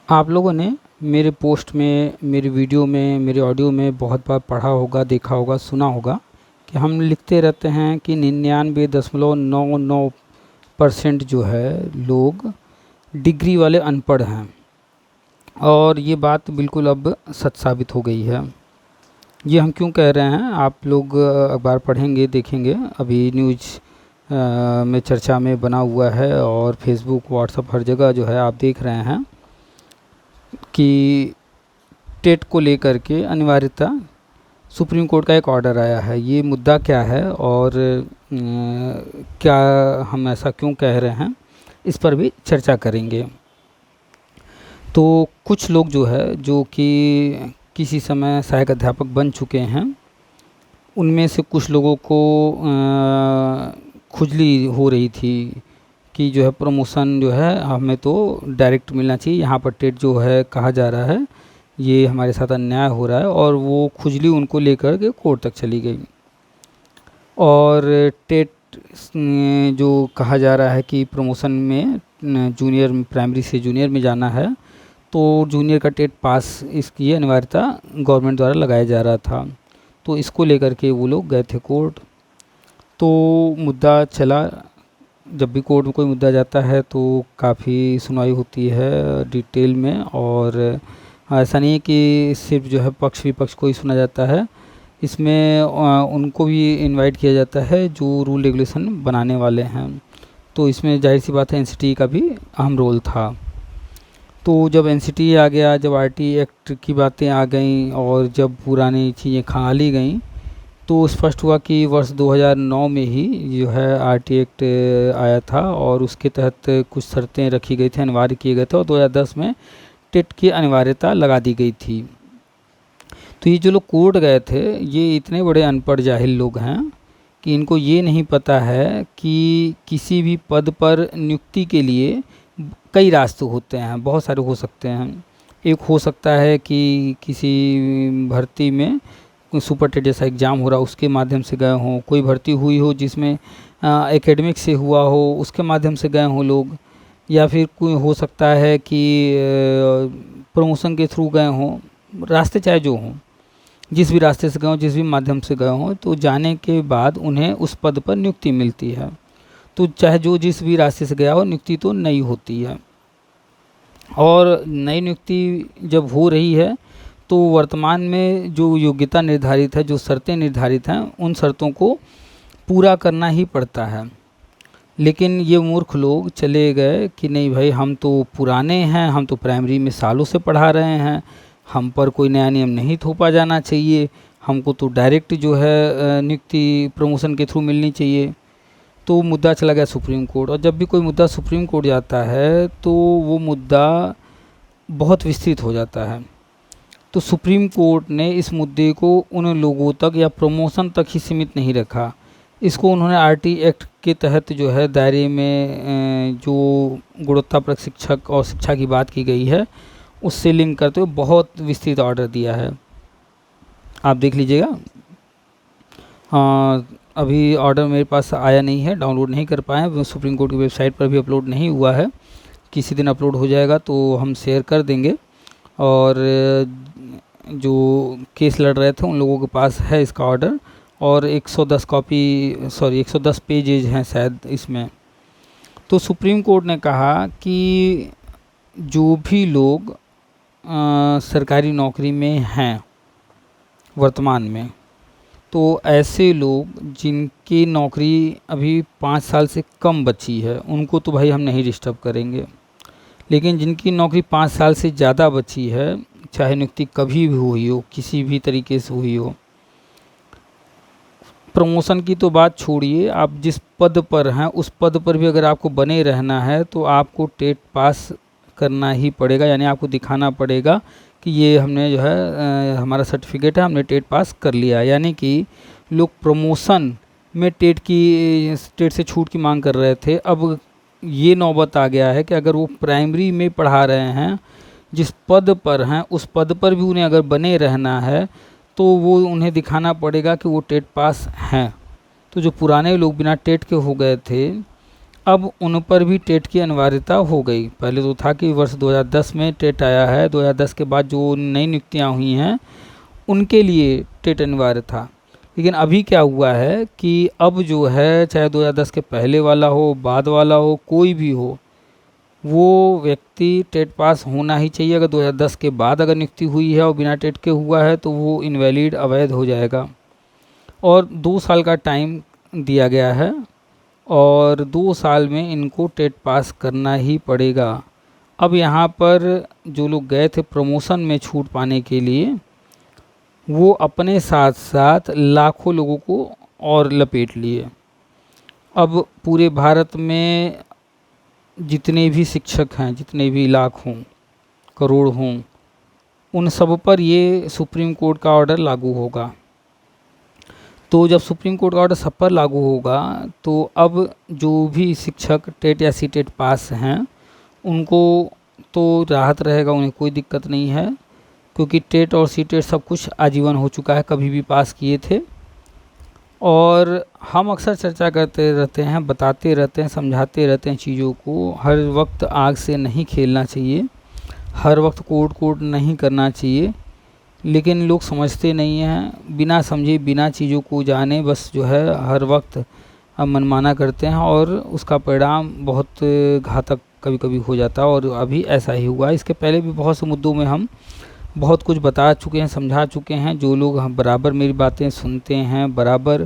आप लोगों ने मेरे पोस्ट में, मेरी वीडियो में, मेरे ऑडियो में बहुत बार पढ़ा होगा, देखा होगा, सुना होगा कि हम लिखते रहते हैं कि 99.99% जो है लोग डिग्री वाले अनपढ़ हैं। और ये बात बिल्कुल अब सच साबित हो गई है। ये हम क्यों कह रहे हैं, आप लोग अखबार पढ़ेंगे, देखेंगे, अभी न्यूज़ में चर्चा में बना हुआ है और फेसबुक, व्हाट्सएप हर जगह जो है आप देख रहे हैं कि टेट को लेकर के अनिवार्यता सुप्रीम कोर्ट का एक ऑर्डर आया है। ये मुद्दा क्या है और क्या हम ऐसा क्यों कह रहे हैं, इस पर भी चर्चा करेंगे। तो कुछ लोग जो है, जो कि किसी समय सहायक अध्यापक बन चुके हैं, उनमें से कुछ लोगों को खुजली हो रही थी कि जो है प्रमोशन जो है हमें तो डायरेक्ट मिलना चाहिए, यहाँ पर टेट जो है कहा जा रहा है, ये हमारे साथ अन्याय हो रहा है। और वो खुजली उनको लेकर के कोर्ट तक चली गई। और टेट जो कहा जा रहा है कि प्रमोशन में जूनियर, प्राइमरी से जूनियर में जाना है, तो जूनियर का टेट पास इसकी अनिवार्यता गवर्नमेंट द्वारा लगाया जा रहा था। तो इसको लेकर के वो लोग गए थे कोर्ट। तो मुद्दा चला। जब भी कोर्ट में कोई मुद्दा जाता है तो काफ़ी सुनवाई होती है डिटेल में। और ऐसा नहीं है कि सिर्फ जो है पक्ष विपक्ष को ही सुना जाता है, इसमें उनको भी इनवाइट किया जाता है जो रूल रेगुलेशन बनाने वाले हैं। तो इसमें जाहिर सी बात है एनसीटी का भी अहम रोल था। तो जब एनसीटी आ गया, जब आरटी एक्ट की बातें आ गईं और जब पुरानी चीज़ें खंगाली गईं, तो स्पष्ट हुआ कि वर्ष 2009 में ही जो है आरटी एक्ट आया था और उसके तहत कुछ शर्तें रखी गई थी, अनिवार्य किए गए थे, और 2010 में टेट की अनिवार्यता लगा दी गई थी। तो ये जो लोग कोर्ट गए थे, ये इतने बड़े अनपढ़ जाहिल लोग हैं कि इनको ये नहीं पता है कि किसी भी पद पर नियुक्ति के लिए कई रास्ते होते हैं, बहुत सारे हो सकते हैं। एक हो सकता है कि किसी भर्ती में कोई सुपर टेट जैसा एग्ज़ाम हो रहा, उसके माध्यम से गए हों। कोई भर्ती हुई हो जिसमें एकेडमिक से हुआ हो, उसके माध्यम से गए हों लोग। या फिर कोई हो सकता है कि प्रमोशन के थ्रू गए हों। रास्ते चाहे जो हों, जिस भी रास्ते से गए हों, जिस भी माध्यम से गए हों, तो जाने के बाद उन्हें उस पद पर नियुक्ति मिलती है। तो चाहे जो जिस भी रास्ते से गया हो, नियुक्ति तो नई होती है। और नई नियुक्ति जब हो रही है तो वर्तमान में जो योग्यता निर्धारित है, जो शर्तें निर्धारित हैं, उन शर्तों को पूरा करना ही पड़ता है। लेकिन ये मूर्ख लोग चले गए कि नहीं भाई, हम तो पुराने हैं, हम तो प्राइमरी में सालों से पढ़ा रहे हैं, हम पर कोई नया नियम नहीं थोपा जाना चाहिए, हमको तो डायरेक्ट जो है नियुक्ति प्रमोशन के थ्रू मिलनी चाहिए। तो मुद्दा चला गया सुप्रीम कोर्ट। और जब भी कोई मुद्दा सुप्रीम कोर्ट जाता है तो वो मुद्दा बहुत विस्तृत हो जाता है। तो सुप्रीम कोर्ट ने इस मुद्दे को उन लोगों तक या प्रमोशन तक ही सीमित नहीं रखा, इसको उन्होंने आरटी एक्ट के तहत जो है दायरे में जो गुणवत्ता प्रशिक्षक और शिक्षा की बात की गई है, उससे लिंक करते हुए बहुत विस्तृत ऑर्डर दिया है। आप देख लीजिएगा। अभी ऑर्डर मेरे पास आया नहीं है, डाउनलोड नहीं कर पाए, सुप्रीम कोर्ट की वेबसाइट पर भी अपलोड नहीं हुआ है। किसी दिन अपलोड हो जाएगा तो हम शेयर कर देंगे। और जो केस लड़ रहे थे उन लोगों के पास है इसका ऑर्डर, और 110 पेजेज हैं शायद इसमें। तो सुप्रीम कोर्ट ने कहा कि जो भी लोग सरकारी नौकरी में हैं वर्तमान में, तो ऐसे लोग जिनकी नौकरी अभी 5 साल से कम बची है, उनको तो भाई हम नहीं डिस्टर्ब करेंगे। लेकिन जिनकी नौकरी 5 साल से ज़्यादा बची है, चाहे नियुक्ति कभी भी हुई हो, किसी भी तरीके से हुई हो, प्रमोशन की तो बात छोड़िए, आप जिस पद पर हैं उस पद पर भी अगर आपको बने रहना है तो आपको टेट पास करना ही पड़ेगा। यानी आपको दिखाना पड़ेगा कि ये हमने जो है हमारा सर्टिफिकेट है, हमने टेट पास कर लिया। यानी कि लोग प्रमोशन में टेट से छूट की मांग कर रहे थे, अब ये नौबत आ गया है कि अगर वो प्राइमरी में पढ़ा रहे हैं, जिस पद पर हैं उस पद पर भी उन्हें अगर बने रहना है तो वो उन्हें दिखाना पड़ेगा कि वो टेट पास हैं। तो जो पुराने लोग बिना टेट के हो गए थे, अब उन पर भी टेट की अनिवार्यता हो गई। पहले तो था कि वर्ष 2010 में टेट आया है, 2010 के बाद जो नई नियुक्तियाँ हुई हैं उनके लिए टेट अनिवार्य था। लेकिन अभी क्या हुआ है कि अब जो है चाहे 2010 के पहले वाला हो, बाद वाला हो, कोई भी हो, वो व्यक्ति टेट पास होना ही चाहिए। अगर 2010 के बाद अगर नियुक्ति हुई है और बिना टेट के हुआ है तो वो इनवैलिड, अवैध हो जाएगा। और 2 साल का टाइम दिया गया है और 2 साल में इनको टेट पास करना ही पड़ेगा। अब यहाँ पर जो लोग गए थे प्रमोशन में छूट पाने के लिए, वो अपने साथ साथ लाखों लोगों को और लपेट लिए। अब पूरे भारत में जितने भी शिक्षक हैं, जितने भी लाख हों, करोड़ हों, उन सब पर ये सुप्रीम कोर्ट का ऑर्डर लागू होगा। तो जब सुप्रीम कोर्ट का ऑर्डर सब पर लागू होगा तो अब जो भी शिक्षक टेट या सी टेट पास हैं उनको तो राहत रहेगा, उन्हें कोई दिक्कत नहीं है, क्योंकि टेट और सी टेट सब कुछ आजीवन हो चुका है, कभी भी पास किए थे। और हम अक्सर चर्चा करते रहते हैं, बताते रहते हैं, समझाते रहते हैं चीज़ों को। हर वक्त आग से नहीं खेलना चाहिए, हर वक्त कोर्ट नहीं करना चाहिए, लेकिन लोग समझते नहीं हैं। बिना समझे, बिना चीज़ों को जाने बस जो है हर वक्त मनमाना करते हैं और उसका परिणाम बहुत घातक कभी कभी हो जाता है। और अभी ऐसा ही हुआ। इसके पहले भी बहुत से मुद्दों में हम बहुत कुछ बता चुके हैं, समझा चुके हैं। जो लोग बराबर मेरी बातें सुनते हैं, बराबर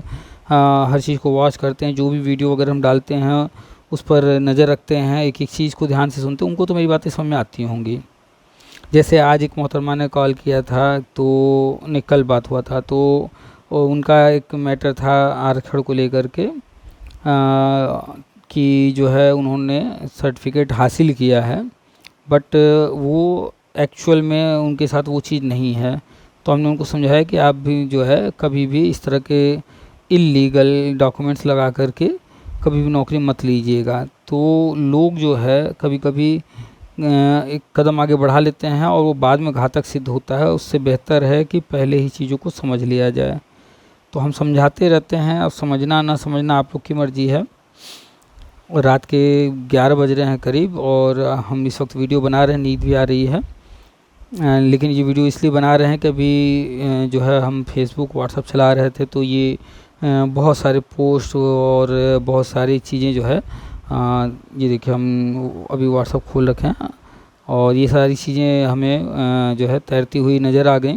हर चीज़ को वॉच करते हैं, जो भी वीडियो वगैरह हम डालते हैं उस पर नज़र रखते हैं, एक एक चीज़ को ध्यान से सुनते हैं, उनको तो मेरी बातें समझ में आती होंगी। जैसे आज एक मोहतरमा ने कॉल किया था, तो कल बात हुआ था, तो उनका एक मैटर था आरक्षण को लेकर के कि जो है उन्होंने सर्टिफिकेट हासिल किया है, बट वो एक्चुअल में उनके साथ वो चीज़ नहीं है। तो हमने उनको समझाया कि आप भी जो है कभी भी इस तरह के इल्लीगल डॉक्यूमेंट्स लगा करके कभी भी नौकरी मत लीजिएगा। तो लोग जो है कभी कभी एक कदम आगे बढ़ा लेते हैं और वो बाद में घातक सिद्ध होता है। उससे बेहतर है कि पहले ही चीज़ों को समझ लिया जाए। तो हम समझाते रहते हैं, अब समझना ना समझना आप लोग की मर्ज़ी है। रात के 11 बज रहे हैं करीब और हम इस वक्त वीडियो बना रहे हैं, नींद भी आ रही है। लेकिन ये वीडियो इसलिए बना रहे हैं कि अभी जो है हम फेसबुक व्हाट्सएप चला रहे थे, तो ये बहुत सारे पोस्ट और बहुत सारी चीज़ें जो है ये देखिए हम अभी व्हाट्सएप खोल रखे हैं और ये सारी चीज़ें हमें जो है तैरती हुई नज़र आ गई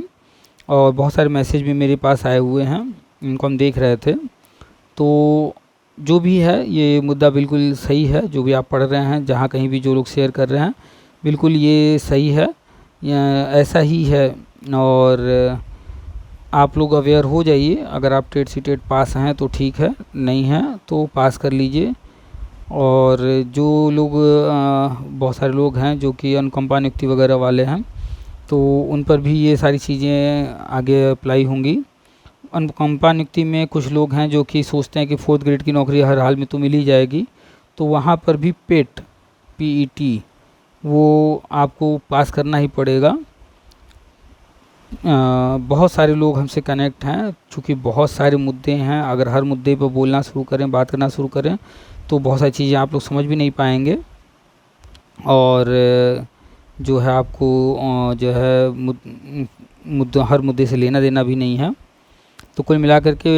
और बहुत सारे मैसेज भी मेरे पास आए हुए हैं, इनको हम देख रहे थे। तो जो भी है ये मुद्दा बिल्कुल सही है, जो भी आप पढ़ रहे हैं, जहाँ कहीं भी जो लोग शेयर कर रहे हैं, बिल्कुल ये सही है, ऐसा ही है। और आप लोग अवेयर हो जाइए। अगर आप टेट सी टेट पास हैं तो ठीक है, नहीं हैं तो पास कर लीजिए। और जो लोग बहुत सारे लोग हैं जो कि अनुकंपा नियुक्ति वगैरह वाले हैं, तो उन पर भी ये सारी चीज़ें आगे अप्लाई होंगी। अनुकंपा नियुक्ति में कुछ लोग हैं जो कि सोचते हैं कि 4th ग्रेड की नौकरी हर हाल में तो मिल ही जाएगी, तो वहाँ पर भी PET वो आपको पास करना ही पड़ेगा। बहुत सारे लोग हमसे कनेक्ट हैं, चूँकि बहुत सारे मुद्दे हैं। अगर हर मुद्दे पर बोलना शुरू करें, बात करना शुरू करें, तो बहुत सारी चीज़ें आप लोग समझ भी नहीं पाएंगे और जो है आपको जो है मुद्दा हर मुद्दे से लेना देना भी नहीं है। तो कुल मिलाकर के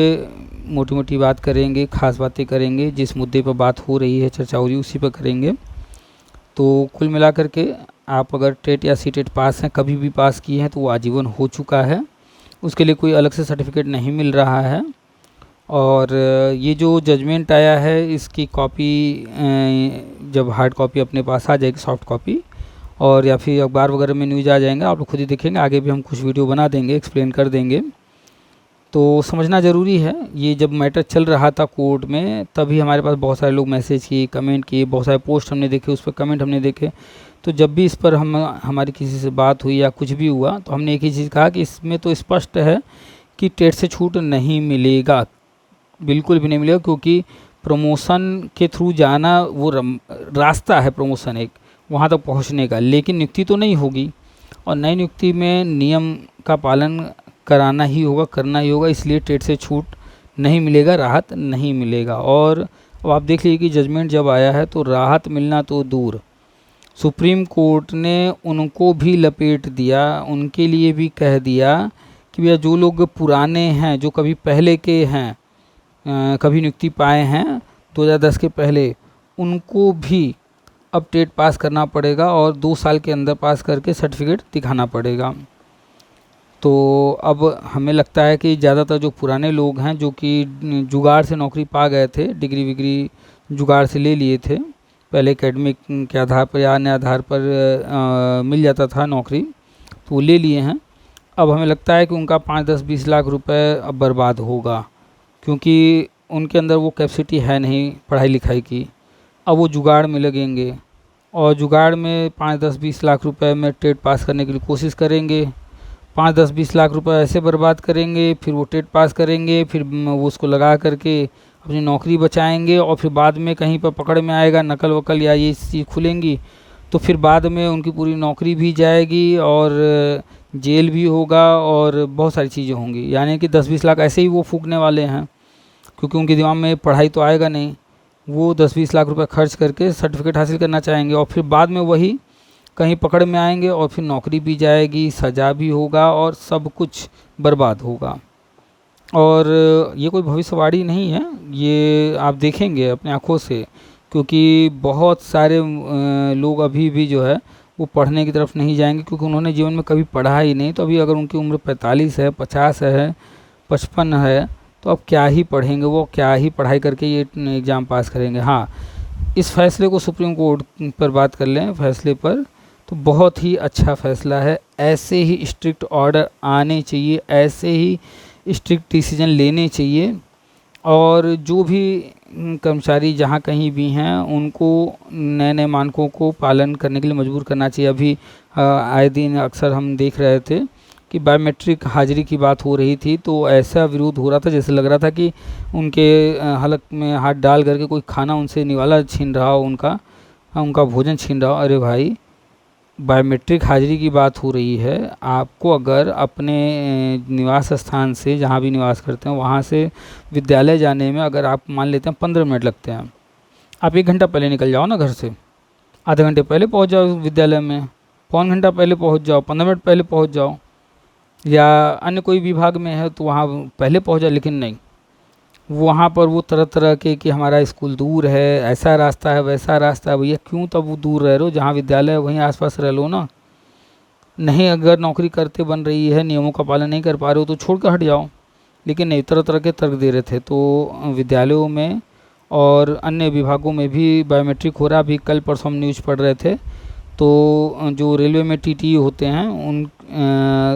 मोटी मोटी बात करेंगे, ख़ास बातें करेंगे, जिस मुद्दे पर बात हो रही है, चर्चा हो रही है, उसी पर करेंगे। तो कुल मिलाकर के आप अगर टेट या सी टेट पास हैं, कभी भी पास किए हैं, तो वो आजीवन हो चुका है, उसके लिए कोई अलग से सर्टिफिकेट नहीं मिल रहा है। और ये जो जजमेंट आया है इसकी कॉपी जब हार्ड कॉपी अपने पास आ जाएगी, सॉफ्ट कॉपी, और या फिर अखबार वगैरह में न्यूज़ आ जाएंगे, आप लोग खुद ही देखेंगे। आगे भी हम कुछ वीडियो बना देंगे, एक्सप्लेन कर देंगे। तो समझना ज़रूरी है। ये जब मैटर चल रहा था कोर्ट में, तभी हमारे पास बहुत सारे लोग मैसेज किए, कमेंट किए, बहुत सारे पोस्ट हमने देखे, उस पर कमेंट हमने देखे। तो जब भी इस पर हमारी किसी से बात हुई या कुछ भी हुआ, तो हमने एक ही चीज़ कहा कि इसमें तो स्पष्ट है कि टेट से छूट नहीं मिलेगा, बिल्कुल भी नहीं मिलेगा, क्योंकि प्रमोशन के थ्रू जाना वो रास्ता है, प्रमोशन एक वहाँ तक पहुँचने का, लेकिन नियुक्ति तो नहीं होगी। और नई नियुक्ति में नियम का पालन कराना ही होगा, करना ही होगा, इसलिए टेट से छूट नहीं मिलेगा, राहत नहीं मिलेगा। और अब आप देख लीजिए कि जजमेंट जब आया है तो राहत मिलना तो दूर, सुप्रीम कोर्ट ने उनको भी लपेट दिया, उनके लिए भी कह दिया कि भैया जो लोग पुराने हैं, जो कभी पहले के हैं, कभी नियुक्ति पाए हैं 2010 के पहले, उनको भी अब टेट पास करना पड़ेगा और 2 साल के अंदर पास करके सर्टिफिकेट दिखाना पड़ेगा। तो अब हमें लगता है कि ज़्यादातर जो पुराने लोग हैं, जो कि जुगाड़ से नौकरी पा गए थे, डिग्री विग्री जुगाड़ से ले लिए थे, पहले एकेडमिक के आधार पर या अन्य आधार पर मिल जाता था नौकरी, तो वो ले लिए हैं। अब हमें लगता है कि उनका 5, 10, 20 लाख रुपए अब बर्बाद होगा, क्योंकि उनके अंदर वो कैपेसिटी है नहीं पढ़ाई लिखाई की। अब वो जुगाड़ में लगेंगे और जुगाड़ में 5, 10, 20 लाख रुपए में टेट पास करने के लिए कोशिश करेंगे। 5, 10, 20 लाख रुपए ऐसे बर्बाद करेंगे, फिर वो टेट पास करेंगे, फिर वो उसको लगा करके अपनी नौकरी बचाएंगे और फिर बाद में कहीं पर पकड़ में आएगा नकल वकल या ये चीज़ खुलेंगी, तो फिर बाद में उनकी पूरी नौकरी भी जाएगी और जेल भी होगा और बहुत सारी चीज़ें होंगी। यानी कि 10-20 लाख ऐसे ही वो फूकने वाले हैं, क्योंकि उनके दिमाग में पढ़ाई तो आएगा नहीं। वो 10-20 लाख रुपए खर्च करके सर्टिफिकेट हासिल करना चाहेंगे और फिर बाद में वही कहीं पकड़ में आएंगे और फिर नौकरी भी जाएगी, सज़ा भी होगा और सब कुछ बर्बाद होगा। और ये कोई भविष्यवाणी नहीं है, ये आप देखेंगे अपने आँखों से, क्योंकि बहुत सारे लोग अभी भी जो है वो पढ़ने की तरफ नहीं जाएंगे, क्योंकि उन्होंने जीवन में कभी पढ़ा ही नहीं। तो अभी अगर उनकी उम्र 45 है, 50 है, 55 है, तो अब क्या ही पढ़ेंगे, वो क्या ही पढ़ाई करके ये एग्ज़ाम पास करेंगे। हाँ, इस फैसले को सुप्रीम कोर्ट पर बात कर लें, फैसले पर, तो बहुत ही अच्छा फैसला है। ऐसे ही स्ट्रिक्ट ऑर्डर आने चाहिए, ऐसे ही स्ट्रिक्ट डिसीजन लेने चाहिए और जो भी कर्मचारी जहाँ कहीं भी हैं उनको नए नए मानकों को पालन करने के लिए मजबूर करना चाहिए। अभी आए दिन अक्सर हम देख रहे थे कि बायोमेट्रिक हाजिरी की बात हो रही थी, तो ऐसा विरोध हो रहा था जैसे लग रहा था कि उनके हलक में हाथ डाल करके कोई खाना उनसे निवाला छीन रहा हो, उनका भोजन छीन रहा हो। अरे भाई, बायोमेट्रिक हाजिरी की बात हो रही है, आपको अगर अपने निवास स्थान से, जहाँ भी निवास करते हैं वहाँ से विद्यालय जाने में अगर आप मान लेते हैं 15 मिनट लगते हैं, आप 1 घंटा पहले निकल जाओ ना घर से, आधे घंटे पहले पहुँच जाओ विद्यालय में, पौन घंटा पहले पहुँच जाओ, 15 मिनट पहले पहुँच जाओ, या अन्य कोई विभाग में है तो वहाँ पहले पहुँच जाओ। लेकिन नहीं, वहाँ पर वो तरह तरह के कि हमारा स्कूल दूर है, ऐसा रास्ता है, वैसा रास्ता है। भैया क्यों तब वो दूर रह रहे हो, जहाँ विद्यालय है वहीं आसपास रह लो ना। नहीं, अगर नौकरी करते बन रही है, नियमों का पालन नहीं कर पा रहे हो तो छोड़ कर हट जाओ। लेकिन नहीं, तरह तरह के तर्क दे रहे थे। तो विद्यालयों में और अन्य विभागों में भी बायोमेट्रिक हो रहा। अभी कल परसों हम न्यूज़ पढ़ रहे थे, तो जो रेलवे में टीटी होते हैं उन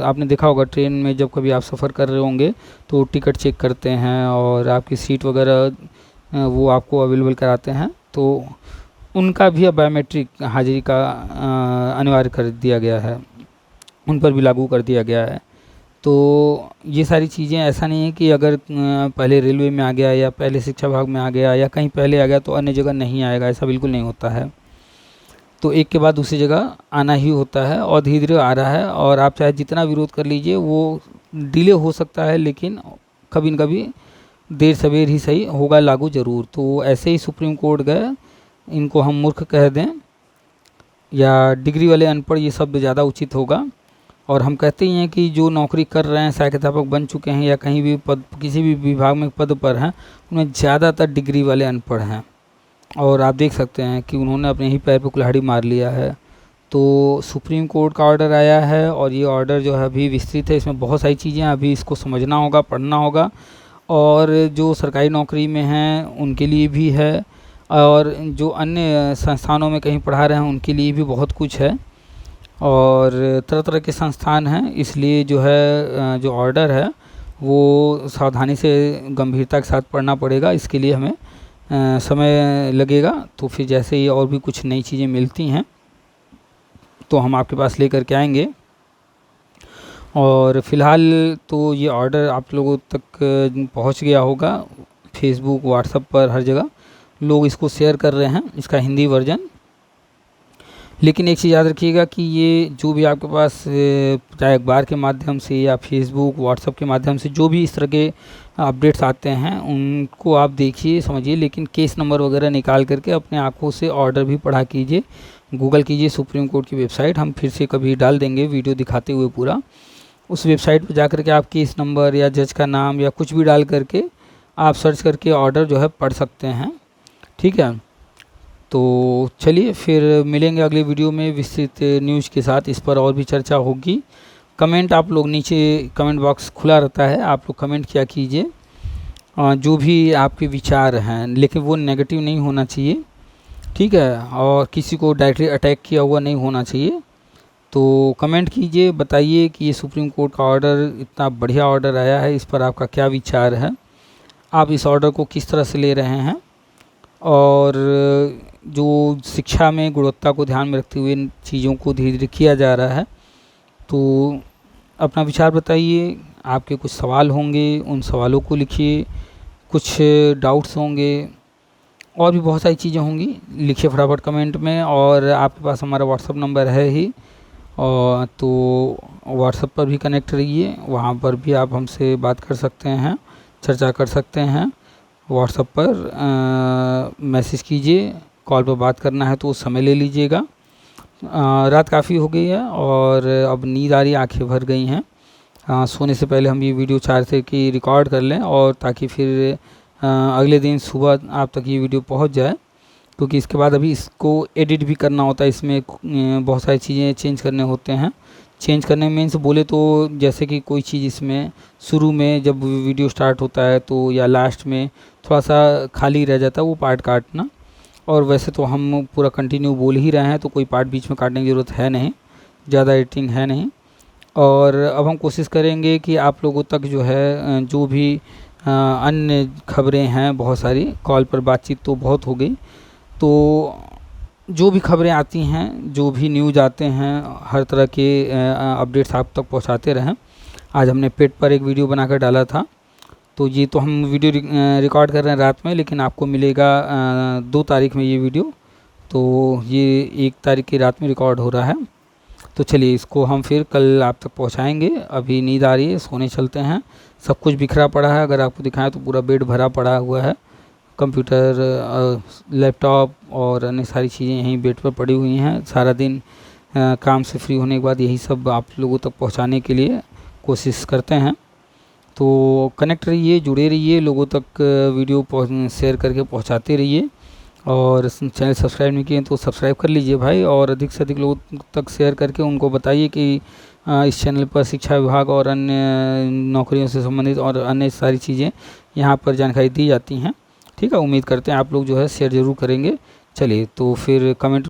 आपने देखा होगा, ट्रेन में जब कभी आप सफ़र कर रहे होंगे तो टिकट चेक करते हैं और आपकी सीट वगैरह वो आपको अवेलेबल कराते हैं, तो उनका भी अब बायोमेट्रिक हाजिरी का अनिवार्य कर दिया गया है, उन पर भी लागू कर दिया गया है। तो ये सारी चीज़ें, ऐसा नहीं है कि अगर पहले रेलवे में आ गया या पहले शिक्षा विभाग में आ गया या कहीं पहले आ गया तो अन्य जगह नहीं आएगा, ऐसा बिल्कुल नहीं होता है। तो एक के बाद दूसरी जगह आना ही होता है और धीरे धीरे आ रहा है। और आप चाहे जितना विरोध कर लीजिए, वो डिले हो सकता है, लेकिन कभी न कभी देर सवेर ही सही होगा लागू ज़रूर। तो ऐसे ही सुप्रीम कोर्ट गए, इनको हम मूर्ख कह दें या डिग्री वाले अनपढ़, ये शब्द ज़्यादा उचित होगा। और हम कहते ही हैं कि जो नौकरी कर रहे हैं, सहायक अध्यापक बन चुके हैं या कहीं भी पद, किसी भी विभाग में पद पर हैं, उनमें ज़्यादातर डिग्री वाले अनपढ़ हैं। और आप देख सकते हैं कि उन्होंने अपने ही पैर पर कुल्हाड़ी मार लिया है। तो सुप्रीम कोर्ट का ऑर्डर आया है और ये ऑर्डर जो है अभी विस्तृत है, इसमें बहुत सारी चीज़ें अभी इसको समझना होगा, पढ़ना होगा। और जो सरकारी नौकरी में हैं उनके लिए भी है, और जो अन्य संस्थानों में कहीं पढ़ा रहे हैं उनके लिए भी बहुत कुछ है। और तरह तरह के संस्थान हैं, इसलिए जो है जो ऑर्डर है वो सावधानी से, गंभीरता के साथ पढ़ना पड़ेगा। इसके लिए हमें समय लगेगा। तो फिर जैसे ही और भी कुछ नई चीज़ें मिलती हैं तो हम आपके पास लेकर के आएंगे। और फ़िलहाल तो ये ऑर्डर आप लोगों तक पहुंच गया होगा, फेसबुक, व्हाट्सएप पर हर जगह लोग इसको शेयर कर रहे हैं, इसका हिंदी वर्जन। लेकिन एक चीज़ याद रखिएगा कि ये जो भी आपके पास चाहे अखबार के माध्यम से या फेसबुक व्हाट्सएप के माध्यम से जो भी इस तरह के अपडेट्स आते हैं उनको आप देखिए समझिए, लेकिन केस नंबर वगैरह निकाल करके अपने आंखों से ऑर्डर भी पढ़ा कीजिए। गूगल कीजिए सुप्रीम कोर्ट की वेबसाइट, हम फिर से कभी डाल देंगे वीडियो दिखाते हुए पूरा। उस वेबसाइट पर जा करके आप केस नंबर या जज का नाम या कुछ भी डाल करके आप सर्च करके ऑर्डर जो है पढ़ सकते हैं। ठीक है, तो चलिए फिर मिलेंगे अगले वीडियो में विस्तृत न्यूज़ के साथ, इस पर और भी चर्चा होगी। कमेंट आप लोग नीचे कमेंट बॉक्स खुला रहता है, आप लोग कमेंट किया कीजिए जो भी आपके विचार हैं, लेकिन वो नेगेटिव नहीं होना चाहिए। ठीक है, और किसी को डायरेक्टली अटैक किया हुआ नहीं होना चाहिए। तो कमेंट कीजिए, बताइए कि ये सुप्रीम कोर्ट का ऑर्डर इतना बढ़िया ऑर्डर आया है, इस पर आपका क्या विचार है, आप इस ऑर्डर को किस तरह से ले रहे हैं, और जो शिक्षा में गुणवत्ता को ध्यान में रखते हुए इन चीज़ों को धीरे धीरे किया जा रहा है। तो अपना विचार बताइए, आपके कुछ सवाल होंगे उन सवालों को लिखिए, कुछ डाउट्स होंगे और भी बहुत सारी चीज़ें होंगी, लिखिए फटाफट कमेंट में। और आपके पास हमारा व्हाट्सअप नंबर है ही, और तो व्हाट्सअप पर भी कनेक्ट रहिए, वहाँ पर भी आप हमसे बात कर सकते हैं, चर्चा कर सकते हैं। व्हाट्सअप पर मैसेज कीजिए, कॉल पर बात करना है तो समय ले लीजिएगा। रात काफ़ी हो गई है और अब नींद आ रही, आँखें भर गई हैं। सोने से पहले हम ये वीडियो चाहते थे कि रिकॉर्ड कर लें, और ताकि फिर अगले दिन सुबह आप तक ये वीडियो पहुंच जाए, क्योंकि इसके बाद अभी इसको एडिट भी करना होता है, इसमें बहुत सारी चीज़ें चेंज करने होते हैं। चेंज करने मीन्स बोले तो जैसे कि कोई चीज़ इसमें शुरू में जब वीडियो स्टार्ट होता है तो या लास्ट में थोड़ा सा खाली रह जाता है, वो पार्ट काटना। और वैसे तो हम पूरा कंटिन्यू बोल ही रहे हैं, तो कोई पार्ट बीच में काटने की ज़रूरत है नहीं, ज़्यादा एडिटिंग है नहीं। और अब हम कोशिश करेंगे कि आप लोगों तक जो है जो भी अन्य खबरें हैं, बहुत सारी कॉल पर बातचीत तो बहुत हो गई, तो जो भी खबरें आती हैं, जो भी न्यूज़ आते हैं, हर तरह के अपडेट्स आप तक पहुंचाते रहें। आज हमने पेट पर एक वीडियो बनाकर डाला था, तो ये तो हम वीडियो रिकॉर्ड कर रहे हैं रात में, लेकिन आपको मिलेगा 2 तारीख में ये वीडियो, तो ये 1 तारीख की रात में रिकॉर्ड हो रहा है। तो चलिए इसको हम फिर कल आप तक पहुंचाएंगे। अभी नींद आ रही है, सोने चलते हैं। सब कुछ बिखरा पड़ा है, अगर आपको दिखाएं तो पूरा बेड भरा पड़ा हुआ है, कंप्यूटर, लैपटॉप और अन्य सारी चीज़ें यहीं बेड पर पड़ी हुई हैं। सारा दिन काम से फ्री होने के बाद यही सब आप लोगों तक पहुंचाने के लिए कोशिश करते हैं। तो कनेक्ट रहिए, जुड़े रहिए, लोगों तक वीडियो शेयर करके पहुंचाते रहिए। और चैनल सब्सक्राइब नहीं किए तो सब्सक्राइब कर लीजिए भाई, और अधिक से अधिक लोगों तक शेयर करके उनको बताइए कि इस चैनल पर शिक्षा विभाग और अन्य नौकरियों से संबंधित और अन्य सारी चीज़ें यहाँ पर जानकारी दी जाती हैं। ठीक है, उम्मीद करते हैं आप लोग जो है शेयर ज़रूर करेंगे। चलिए तो फिर कमेंट